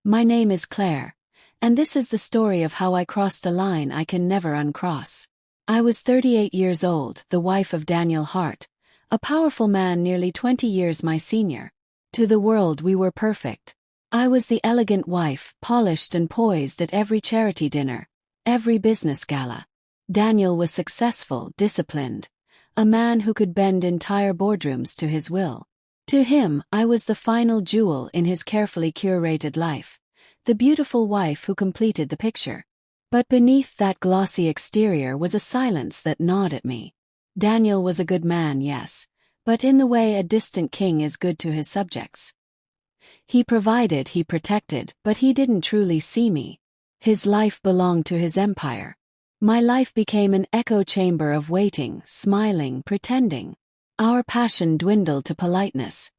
My name is Claire, and this is the story of how I crossed a line I can never uncross. I was 38 years old, the wife of Daniel Hart, a powerful man nearly 20 years my senior. To the world we were perfect. I was the elegant wife, polished and poised at every charity dinner, every business gala. Daniel was successful, disciplined, a man who could bend entire boardrooms to his will. To him, I was the final jewel in his carefully curated life, the beautiful wife who completed the picture. But beneath that glossy exterior was a silence that gnawed at me. Daniel was a good man, yes, but in the way a distant king is good to his subjects. He provided, he protected, but he didn't truly see me. His life belonged to his empire. My life became an echo chamber of waiting, smiling, pretending. Our passion dwindled to politeness.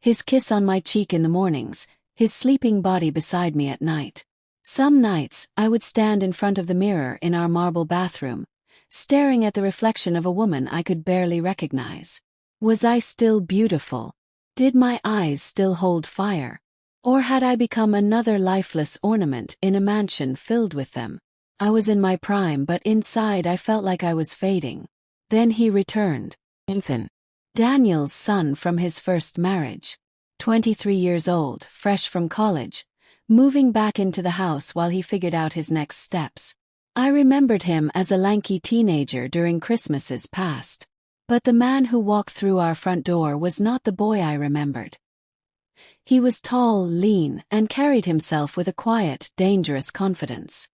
His kiss on my cheek in the mornings, his sleeping body beside me at night. Some nights, I would stand in front of the mirror in our marble bathroom, staring at the reflection of a woman I could barely recognize. Was I still beautiful? Did my eyes still hold fire? Or had I become another lifeless ornament in a mansion filled with them? I was in my prime, but inside I felt like I was fading. Then he returned. Ethan. Daniel's son from his first marriage. 23 years old, fresh from college, moving back into the house while he figured out his next steps. I remembered him as a lanky teenager during Christmases past. But the man who walked through our front door was not the boy I remembered. He was tall, lean, and carried himself with a quiet, dangerous confidence.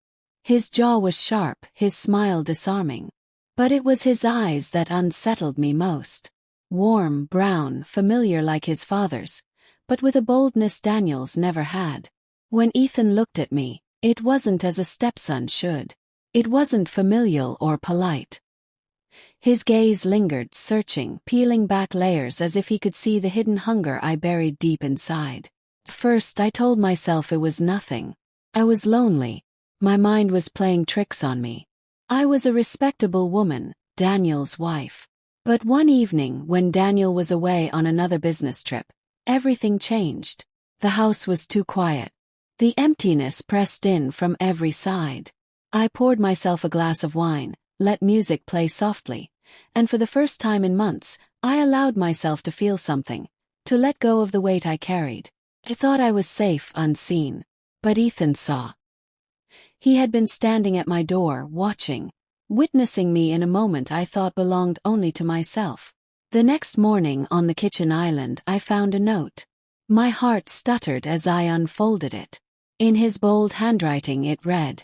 His jaw was sharp, his smile disarming. But it was his eyes that unsettled me most. Warm, brown, familiar like his father's, but with a boldness Daniel's never had. When Ethan looked at me, it wasn't as a stepson should. It wasn't familial or polite. His gaze lingered, searching, peeling back layers as if he could see the hidden hunger I buried deep inside. First, I told myself it was nothing. I was lonely. My mind was playing tricks on me. I was a respectable woman, Daniel's wife. But one evening, when Daniel was away on another business trip, everything changed. The house was too quiet. The emptiness pressed in from every side. I poured myself a glass of wine, let music play softly, and for the first time in months, I allowed myself to feel something, to let go of the weight I carried. I thought I was safe, unseen. But Ethan saw. He had been standing at my door, watching, witnessing me in a moment I thought belonged only to myself. The next morning on the kitchen island I found a note. My heart stuttered as I unfolded it. In his bold handwriting it read,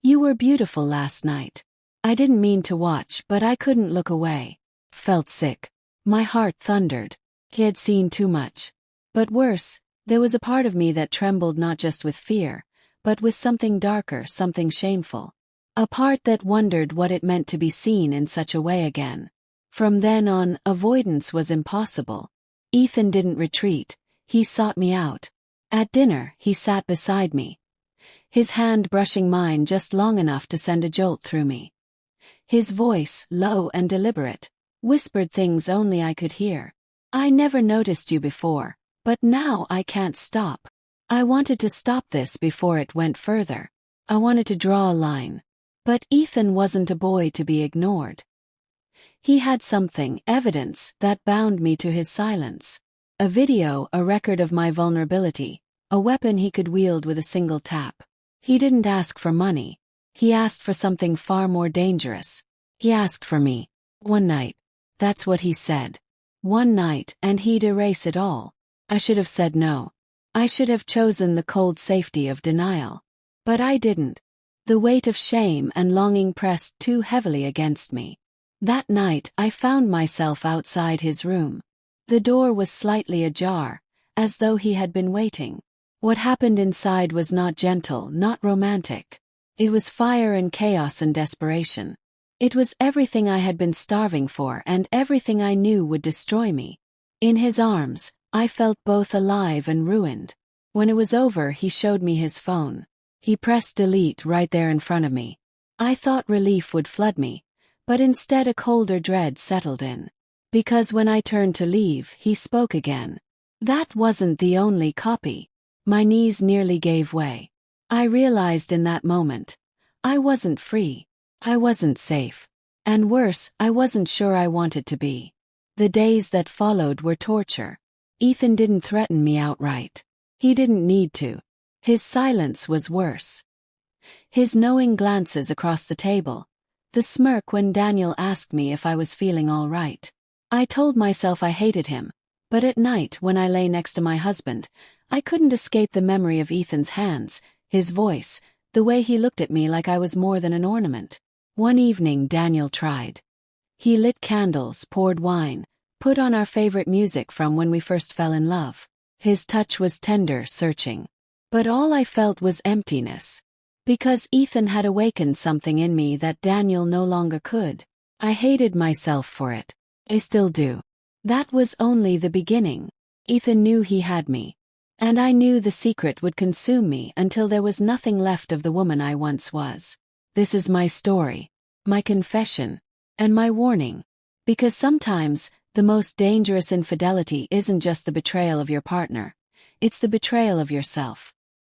"You were beautiful last night." I didn't mean to watch, but I couldn't look away. Felt sick. My heart thundered. He had seen too much. But worse, there was a part of me that trembled not just with fear, but with something darker, something shameful. A part that wondered what it meant to be seen in such a way again. From then on, avoidance was impossible. Ethan didn't retreat, he sought me out. At dinner, he sat beside me, his hand brushing mine just long enough to send a jolt through me. His voice, low and deliberate, whispered things only I could hear. "I never noticed you before, but now I can't stop. I wanted to stop this before it went further. I wanted to draw a line." But Ethan wasn't a boy to be ignored. He had something, evidence, that bound me to his silence. A video, a record of my vulnerability, a weapon he could wield with a single tap. He didn't ask for money. He asked for something far more dangerous. He asked for me. One night. That's what he said. One night, and he'd erase it all. I should have said no. I should have chosen the cold safety of denial. But I didn't. The weight of shame and longing pressed too heavily against me. That night I found myself outside his room. The door was slightly ajar, as though he had been waiting. What happened inside was not gentle, not romantic. It was fire and chaos and desperation. It was everything I had been starving for and everything I knew would destroy me. In his arms, I felt both alive and ruined. When it was over, he showed me his phone. He pressed delete right there in front of me. I thought relief would flood me, but instead a colder dread settled in. Because when I turned to leave, he spoke again. That wasn't the only copy. My knees nearly gave way. I realized in that moment, I wasn't free. I wasn't safe. And worse, I wasn't sure I wanted to be. The days that followed were torture. Ethan didn't threaten me outright. He didn't need to. His silence was worse. His knowing glances across the table. The smirk when Daniel asked me if I was feeling all right. I told myself I hated him, but at night when I lay next to my husband, I couldn't escape the memory of Ethan's hands, his voice, the way he looked at me like I was more than an ornament. One evening Daniel tried. He lit candles, poured wine, put on our favorite music from when we first fell in love. His touch was tender, searching. But all I felt was emptiness. Because Ethan had awakened something in me that Daniel no longer could. I hated myself for it. I still do. That was only the beginning. Ethan knew he had me. And I knew the secret would consume me until there was nothing left of the woman I once was. This is my story, my confession, and my warning. Because sometimes, the most dangerous infidelity isn't just the betrayal of your partner. It's the betrayal of yourself.